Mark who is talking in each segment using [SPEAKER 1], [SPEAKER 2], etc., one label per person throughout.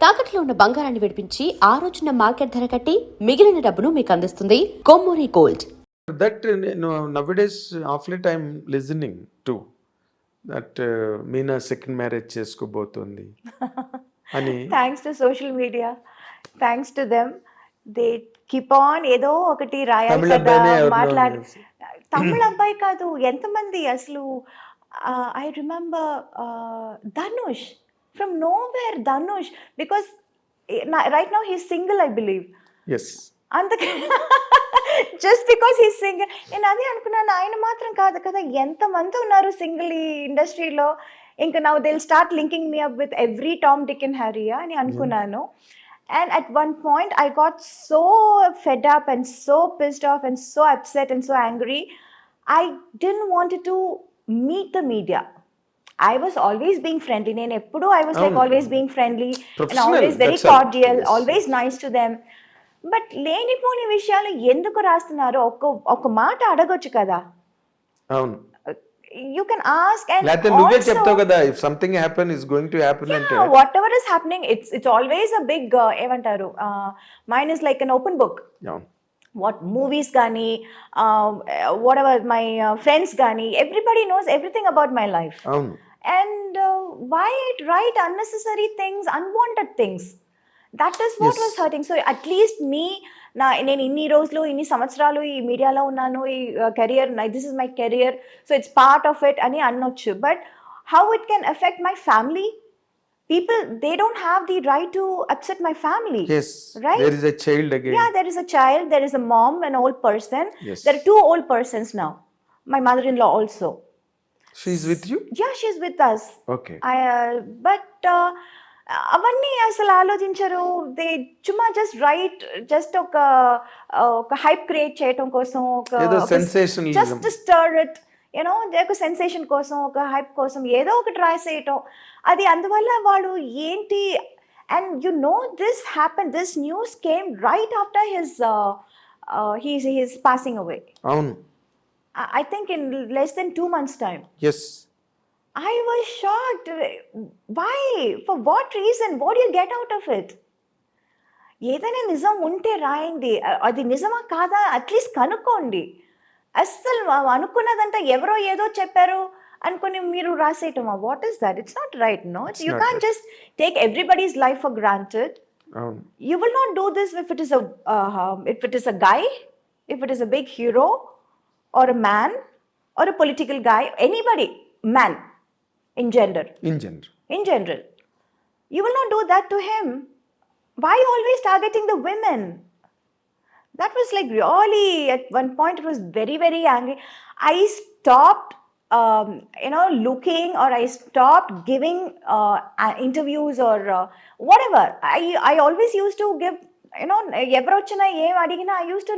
[SPEAKER 1] తాకట్లో ఉన్న బంగారాన్ని విడిపించి ఆ రోజున మార్కెట్ ధర కట్టి మిగిలిన డబ్బును మీకు అందిస్తుంది Kommuri gold.
[SPEAKER 2] That nowadays, of late, I'm listening to that Meena second marriage చేసుకోబోతోంది అని.
[SPEAKER 3] Thanks to social media, thanks to them. They keep on ఏదో ఒకటి రాయాలి
[SPEAKER 2] తమిళ
[SPEAKER 3] కదా,
[SPEAKER 2] అబ్బాయినే ఎవరినో
[SPEAKER 3] మాట్లాడి.
[SPEAKER 2] అనేసి.
[SPEAKER 3] తమిళ అబ్బాయి కాదు, ఎంతమంది అసలు. I remember Dhanush from nowhere, Dhanush, because right now he's single, I believe.
[SPEAKER 2] Yes.
[SPEAKER 3] అందుకే జస్ట్ బికాస్ హీ సింగిల్. నేను అదే అనుకున్నాను, ఆయన మాత్రం కాదు కదా, ఎంతమంది ఉన్నారు సింగిల్ ఈ ఇండస్ట్రీలో. ఇంకా now they'll start linking me up with every Tom, Dick and Harry అని అనుకున్నాను. And at one point I got so fed up and so pissed off and so upset and so angry. I didn't want to meet the media. I was always being friendly. I was like always being friendly and always very cordial, always nice to them. But లేనిపోని విషయాలు ఎందుకు రాస్తున్నారు? ఒక మాట అడగొచ్చు కదా.
[SPEAKER 2] అవును,
[SPEAKER 3] you can ask. And
[SPEAKER 2] లేకపోతే నువ్వే చెప్తావు కదా, if something happen is going to happen అంటే
[SPEAKER 3] whatever is happening, it's always a big ఏమంటారు, mine is like an open book. What movies కానీ, వాట్ ఎవర్ మై ఫ్రెండ్స్ కానీ, everybody knows everything about my life.
[SPEAKER 2] అవును.
[SPEAKER 3] And why write unnecessary things, unwanted things? That is what was hurting. So at least నేను ఇన్ని రోజులు, ఇన్ని సంవత్సరాలు ఈ మీడియాలో ఉన్నాను, ఈ career, this is my career, so it's part of it అని అనొచ్చు. But how it can affect my family? People, they don't have the right to upset my family.
[SPEAKER 2] Yes,
[SPEAKER 3] right?
[SPEAKER 2] There is a child again.
[SPEAKER 3] Yeah, there is a child, there is a mom, an old person.
[SPEAKER 2] Yes.
[SPEAKER 3] There are two old persons now. My mother-in-law also.
[SPEAKER 2] She's with you?
[SPEAKER 3] Yeah, she's with us.
[SPEAKER 2] Okay.
[SPEAKER 3] But అవన్నీ అసలు ఆలోచించరు. They చుమ్మా just right, just ఒక hype create చేయటం కోసం, just stir it, you know, ఒక sensation కోసం, ఒక హైప్ కోసం ఏదో ఒకటి రాసేయటం. అది అందువల్ల వాడు ఏంటి. And you know this happen, this news came right after his passing away.
[SPEAKER 2] అవును.
[SPEAKER 3] I think in less than 2 months' time.
[SPEAKER 2] Yes.
[SPEAKER 3] I was shocked. Why? For what reason? What do you get out of it? ఏదైనా నిజం ఉంటే రాయండి, అది నిజమా కాదా at least కనుక్కోండి. అస్సలు అనుకున్నదంతా ఎవరో ఏదో చెప్పారు అనుకుని మీరు రాసేయటమా? What is that? It's not right. No, you can't just take everybody's life for granted. You will not do this if it is a guy, if it is a big hero or a man or a political guy, anybody, man. In general, you will not do that to him. Why always targeting the women? That was like really, at one point it was very, very angry. I stopped looking, or I stopped giving interviews or whatever. I always used to give, ఎవరు వచ్చినా ఏం అడిగినా I used to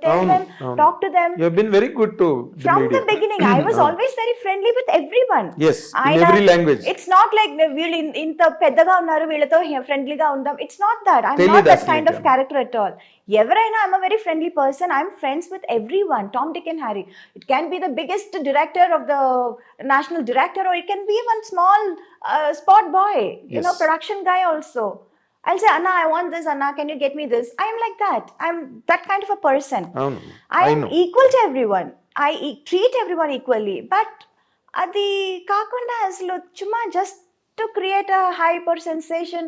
[SPEAKER 3] tell them, talk to them.
[SPEAKER 2] You have been very good to
[SPEAKER 3] from the beginning. I was always very friendly with everyone.
[SPEAKER 2] Yes, in every language.
[SPEAKER 3] It's not like వీళ్ళు ఇంత పెద్దగా ఉన్నారు వీళ్ళతో ఫ్రెండ్లీగా ఉందాం. It's not that. I'm not that kind of character at all. ఎవరైనా, I'm a very friendly person. I'm friends with everyone, Tom, Dick and Harry. It can be the biggest director of the national director, or it can be one small spot boy, production guy also. I'll say, Anna, I want this. Anna, can you get me this? I am like that. I'm that kind of a person. I am equal to everyone. I treat everyone equally. But adi kaakunda aslu chuma just to create a hype or sensation,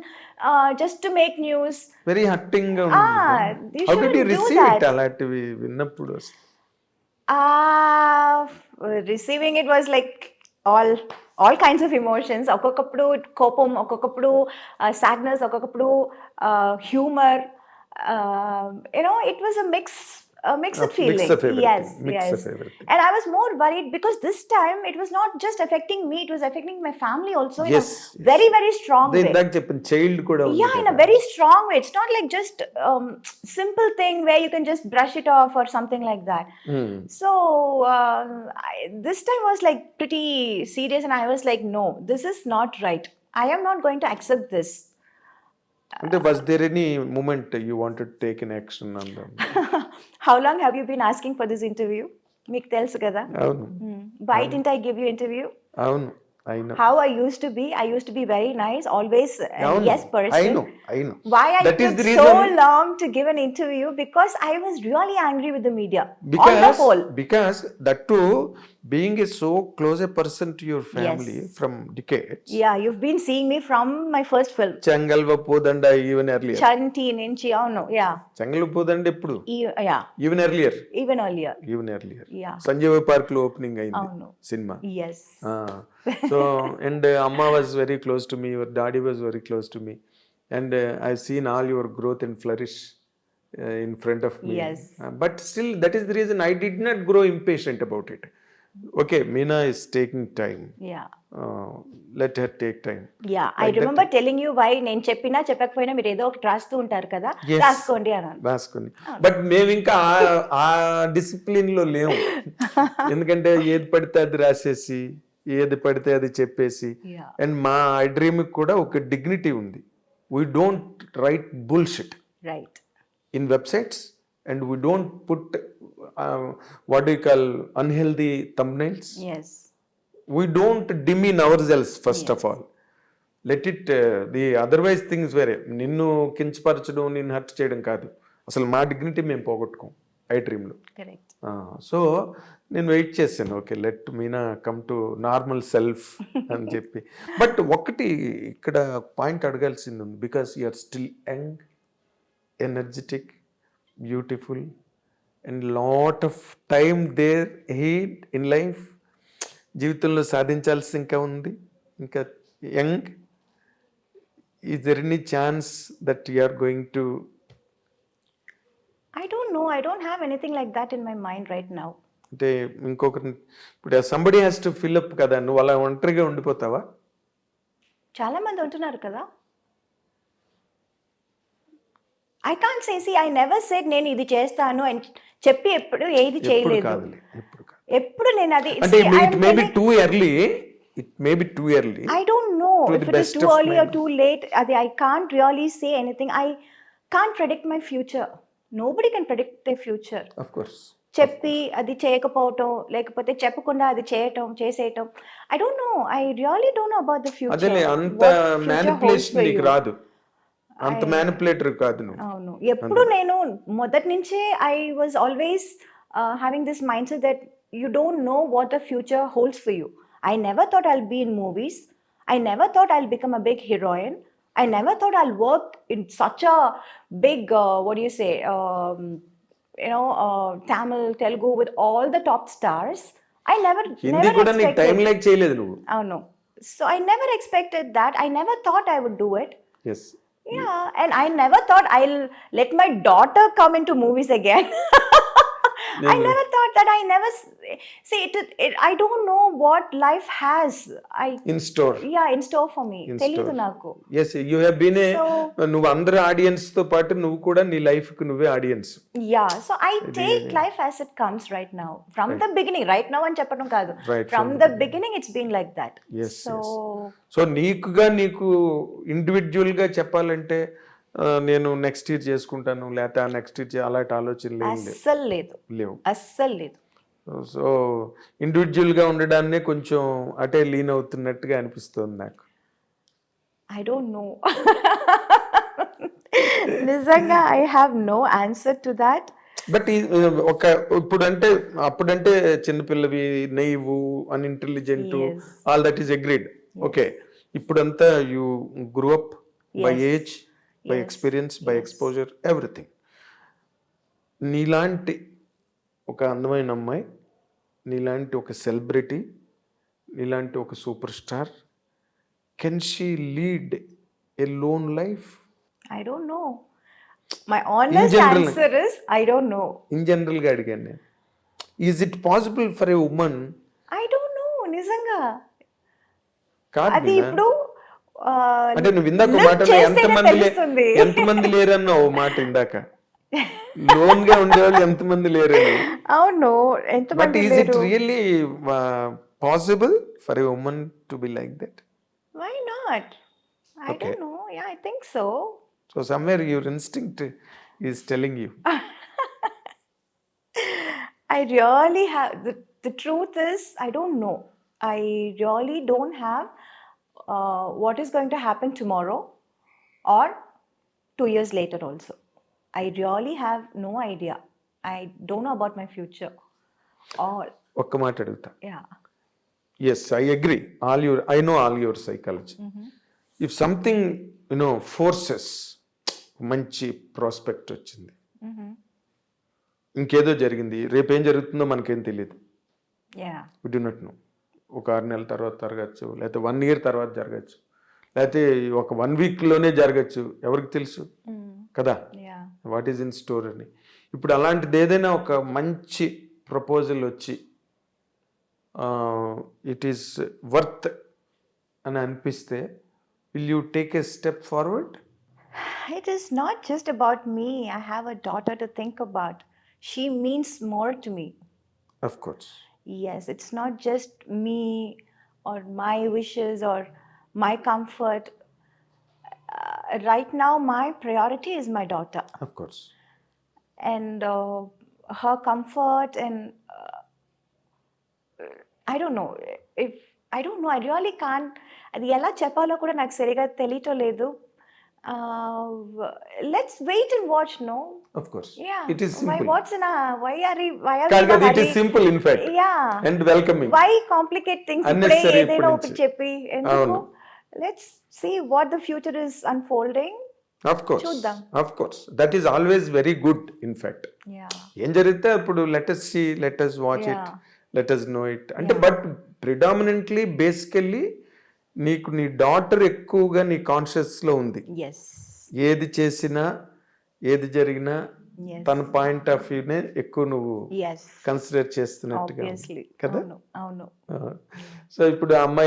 [SPEAKER 3] just to make news.
[SPEAKER 2] Very hurting ga undi. How did you receive it alativi vinnappudu?
[SPEAKER 3] Receiving it was like all kinds of emotions. ఒక్కొక్కప్పుడు కోపం, ఒక్కొక్కప్పుడు sadness, ఒక్కొక్కప్పుడు humor. It was a mixed feeling. Yes. And I was more worried because this time it was not just affecting me, it was affecting my family also in a very, very strong way.
[SPEAKER 2] Indak cheppin child kuda undi.
[SPEAKER 3] Yeah, in a very strong way. It's not like just simple thing where you can just brush it off or something like that. So this time was like pretty serious, and I was like, no, this is not right. I am not going to accept this.
[SPEAKER 2] And was there any moment you wanted to take an action on them?
[SPEAKER 3] How long have you been asking for this interview? Meeku telusu kada.
[SPEAKER 2] Avunu.
[SPEAKER 3] Why didn't I give you interview?
[SPEAKER 2] Avunu. I know.
[SPEAKER 3] how I used to be. I used to be very nice, always a
[SPEAKER 2] అవును.
[SPEAKER 3] yes person.
[SPEAKER 2] I know.
[SPEAKER 3] Why I
[SPEAKER 2] That is
[SPEAKER 3] took
[SPEAKER 2] the
[SPEAKER 3] so
[SPEAKER 2] reason.
[SPEAKER 3] long to give an interview? Because I was really angry with the media. On the whole.
[SPEAKER 2] Because that too, being a so close a person to your family from decades.
[SPEAKER 3] Yeah, you've been seeing me from my first film.
[SPEAKER 2] Changalva Podanda even earlier.
[SPEAKER 3] Chanti, Ninchi, oh no, yeah.
[SPEAKER 2] Changalva Podanda ఎప్పుడు?
[SPEAKER 3] Yeah,
[SPEAKER 2] Even earlier.
[SPEAKER 3] even earlier.
[SPEAKER 2] Yeah. Sanjeeva park లో opening అయింది
[SPEAKER 3] అవును.
[SPEAKER 2] Cinema.
[SPEAKER 3] Yes.
[SPEAKER 2] So and Amma was very close to me, your daddy was very close to me, and I've seen all your growth and flourish in front of me.
[SPEAKER 3] Yes.
[SPEAKER 2] But still, that is the reason I did not grow impatient about it. Okay, Meena is taking time.
[SPEAKER 3] Yeah.
[SPEAKER 2] Let her take time.
[SPEAKER 3] Yeah, I remember telling you why నేను చెప్పినా చెప్పకపోయినా మీరు ఏదో ఒకటి రాస్తూ ఉంటారు కదా,
[SPEAKER 2] Yes.
[SPEAKER 3] రాసుకోండి అన్నాను.
[SPEAKER 2] రాసుకుని బట్ మేము ఇంకా ఆ డిసిప్లిన్ లో లేము. ఎందుకంటే ఏది పడితే అది రాసేసి ఏది పడితే అది చెప్పేసి.
[SPEAKER 3] Yeah.
[SPEAKER 2] అండ్ మా ఐ డ్రీమ్ కూడా ఒక డిగ్నిటీ ఉంది. We don't write bullshit
[SPEAKER 3] Right.
[SPEAKER 2] In websites and we don't put what you call unhealthy thumbnails.
[SPEAKER 3] Yes.
[SPEAKER 2] We don't demean ourselves first of all. Let it the otherwise things వేరే. నిన్ను కించపరచడం, నిన్ను hurt చేయడం కాదు. అసలు మా dignity మేము పోగొట్టుకోం ఐ డ్రీమ్లో.
[SPEAKER 3] Correct.
[SPEAKER 2] సో నేను వెయిట్ చేశాను, ఓకే లెట్ మీనా కమ్ టు నార్మల్ సెల్ఫ్ అని చెప్పి. బట్ ఒకటి ఇక్కడ పాయింట్ అడగాల్సింది ఉంది. Because you're still young, energetic, beautiful and lot of time there ahead in life. జీవితంలో సాధించాల్సి ఇంకా ఉంది, ఇంకా young. Is there any chance that you are going to?
[SPEAKER 3] I don't know. I don't have anything like that in my mind right now.
[SPEAKER 2] అంటే ఇంకొకరి ఇప్పుడు somebody has to fill up కదా, నువ్వు అలా ఒంటరిగా ఉండిపోతావా?
[SPEAKER 3] చాలా మంది ఉంటున్నారు కదా. I can't say, see, I never said నేను ఇది చేస్తాను అని చెప్పి ఎప్పుడు ఏది
[SPEAKER 2] ఎప్పుడు
[SPEAKER 3] చేయలేదు.
[SPEAKER 2] కాదులే, ఎప్పుడు కాదు.
[SPEAKER 3] ఎప్పుడు నేను అది
[SPEAKER 2] అంటే
[SPEAKER 3] see, I
[SPEAKER 2] it
[SPEAKER 3] am
[SPEAKER 2] may be
[SPEAKER 3] telling-
[SPEAKER 2] too early, it may be too early.
[SPEAKER 3] I don't know
[SPEAKER 2] To
[SPEAKER 3] if
[SPEAKER 2] the
[SPEAKER 3] it is
[SPEAKER 2] best
[SPEAKER 3] too
[SPEAKER 2] of
[SPEAKER 3] early
[SPEAKER 2] my
[SPEAKER 3] or too late. I can't really say anything. I can't predict my future. Nobody can predict their future.
[SPEAKER 2] Of course.
[SPEAKER 3] చెప్పి అది చేయకపోవటం, లేకపోతే చెప్పకుండా అది చేసేయటం. I don't know. I really don't know about the future.
[SPEAKER 2] అదేలే, అంత
[SPEAKER 3] What future holds
[SPEAKER 2] manipulation
[SPEAKER 3] for
[SPEAKER 2] నీకు
[SPEAKER 3] you.
[SPEAKER 2] రాదు, అంత మ్యానిపులేటర్ కాదు నువ్వు.
[SPEAKER 3] అవును. ఎప్పుడు నేను మొదటి నుంచే I was always having this mindset that you don't know what the future holds for you. I never thought I'll be in movies. I never thought I'll become a big heroine. I never thought I'll work in such a big, what do you say, Tamil, Telugu with all the top stars. I never
[SPEAKER 2] Hindi కూడా నీకు time
[SPEAKER 3] expected.
[SPEAKER 2] Like చేయలేదు నువ్వు.
[SPEAKER 3] No. So I never expected that. I never thought I would do it.
[SPEAKER 2] Yes.
[SPEAKER 3] Yeah, and I never thought I'll let my daughter come into movies again. I never thought that. I never see it. I don't know what life has.
[SPEAKER 2] In store.
[SPEAKER 3] In store for me.
[SPEAKER 2] In
[SPEAKER 3] తెలీదు
[SPEAKER 2] store.
[SPEAKER 3] నాకు.
[SPEAKER 2] Yes, you have been a,
[SPEAKER 3] So-
[SPEAKER 2] నువ్వు అందరు audience తో పాటు నువ్వు కూడా నీ life కు నువ్వే audience.
[SPEAKER 3] Yeah, so I take life as it comes right now. From the beginning, right now అని చెప్పడం కాదు.
[SPEAKER 2] Right,
[SPEAKER 3] From the beginning, it's been like that.
[SPEAKER 2] Yes,
[SPEAKER 3] So
[SPEAKER 2] so నీకు ఇండివిజువల్ గా చెప్పాలంటే నేను నెక్స్ట్ ఇయర్ చేసుకుంటాను, లేకపోతే ఆ నెక్స్ట్ ఇయర్ అలాంటి ఆలోచనలు ఏం
[SPEAKER 3] అస్సలు లేదు.
[SPEAKER 2] లేవు.
[SPEAKER 3] అస్సలు లేదు.
[SPEAKER 2] సో ఇండివిజువల్ గా ఉండడాన్నే కొంచెం అటే లీన్ అవుతున్నట్టుగా అనిపిస్తుంది నాకు.
[SPEAKER 3] I don't know. నిజంగా I have no answer to that.
[SPEAKER 2] But ఒక ఇప్పుడంటే అప్పుడంటే చిన్నపిల్లవి, naive, unintelligent,
[SPEAKER 3] Yes.
[SPEAKER 2] All that is agreed. Okay, ఇప్పుడంతా you grew up by
[SPEAKER 3] Yes.
[SPEAKER 2] Age, by experience, by exposure, everything. నీలాంటి ఒక అందమైన అమ్మాయి, నీలాంటి ఒక సెలబ్రిటీ, నీలాంటి ఒక super star, can she lead a lone life?
[SPEAKER 3] I don't know. My honest
[SPEAKER 2] general.
[SPEAKER 3] answer is I don't know.
[SPEAKER 2] In జనరల్గా అడిగాను నేను. Is it possible for a women?
[SPEAKER 3] I don't know. నిజంగా
[SPEAKER 2] కాదు
[SPEAKER 3] అది
[SPEAKER 2] మీనా.
[SPEAKER 3] ఇప్పుడు
[SPEAKER 2] అంటే నువ్వు ఇందాక
[SPEAKER 3] look
[SPEAKER 2] మాటలో
[SPEAKER 3] చేస్తేనే తెలుస్తుంది.
[SPEAKER 2] ఎంతమంది లేరన్న ఓ మాట ఇందాక, లోన్ గా ఉండేవాళ్ళు ఎంతమంది లేరని.
[SPEAKER 3] అవును,
[SPEAKER 2] బట్
[SPEAKER 3] ఎంతమంది
[SPEAKER 2] ఈజ్ ఇట్
[SPEAKER 3] లేరు.
[SPEAKER 2] Really possible for a women to be like that?
[SPEAKER 3] Why not? I
[SPEAKER 2] Okay.
[SPEAKER 3] don't know. Yeah, I think so.
[SPEAKER 2] So somewhere your instinct is telling you.
[SPEAKER 3] I really have the truth is I don't know. I really don't have what is going to happen tomorrow or 2 years later also. I really have no idea. I don't know about my future. Or,
[SPEAKER 2] ఒక్క మాట అడుగుతా.
[SPEAKER 3] yeah.
[SPEAKER 2] Yes, I agree. I know all your psychology. If something forces, మంచి prospect వచ్చింది, ఇంకేదో జరిగింది, రేపేం జరుగుతుందో మనకేం తెలియదు.
[SPEAKER 3] Yeah.
[SPEAKER 2] We do not know. ఒక 6 నెలల తర్వాత జరగచ్చు, లేకపోతే 1 year తర్వాత జరగచ్చు, లేకపోతే ఒక 1 weekలోనే జరగచ్చు, ఎవరికి తెలుసు కదా
[SPEAKER 3] Yeah.
[SPEAKER 2] What is in store అని. ఇప్పుడు అలాంటిది ఏదైనా ఒక మంచి ప్రపోజల్ వచ్చి ఇట్ ఈస్ వర్త్ అని అనిపిస్తే, will you take a step forward?
[SPEAKER 3] It is not just about me. I have a daughter to think about. She means more to me.
[SPEAKER 2] Of course.
[SPEAKER 3] Yes, it's not just me or my wishes or my comfort. Right now, my priority is my daughter
[SPEAKER 2] Of course.
[SPEAKER 3] and her comfort. And I don't know. I really can't. అది ఎలా చెప్పాలో కూడా నాకు సరిగా తెలియటం లేదు. Let's wait and watch, no?
[SPEAKER 2] Of course.
[SPEAKER 3] Yeah.
[SPEAKER 2] It is simple.
[SPEAKER 3] Why are we
[SPEAKER 2] కాదు
[SPEAKER 3] in a
[SPEAKER 2] కదా, it is
[SPEAKER 3] hurry?
[SPEAKER 2] simple in fact.
[SPEAKER 3] Yeah.
[SPEAKER 2] And welcoming.
[SPEAKER 3] Why complicate things?
[SPEAKER 2] Unnecessary
[SPEAKER 3] ఏదైనా
[SPEAKER 2] ఇప్పుడు
[SPEAKER 3] ఒకటి
[SPEAKER 2] నుంచి.
[SPEAKER 3] చెప్పి ఎందుకు?
[SPEAKER 2] అవును.
[SPEAKER 3] Let's see what the future is unfolding.
[SPEAKER 2] Of course.
[SPEAKER 3] చూద్దాం.
[SPEAKER 2] Of course. That is always very good in fact.
[SPEAKER 3] Yeah.
[SPEAKER 2] ఏం జరిగితే అప్పుడు let us see, let us watch it,
[SPEAKER 3] Yeah.
[SPEAKER 2] let us know it. అంటే but predominantly basically నీకు నీ daughter ఎక్కువగా నీ కాన్షియస్లో ఉంది.
[SPEAKER 3] Yes.
[SPEAKER 2] ఏది చేసినా, ఏది జరిగినా
[SPEAKER 3] Yes.
[SPEAKER 2] తన పాయింట్ ఆఫ్ వ్యూనే ఎక్కువ నువ్వు
[SPEAKER 3] Yes.
[SPEAKER 2] కన్సిడర్ చేస్తున్నట్టుగా ఉంది.
[SPEAKER 3] Obviously.
[SPEAKER 2] కదా?
[SPEAKER 3] అవును.
[SPEAKER 2] సో ఇప్పుడు ఆ అమ్మాయి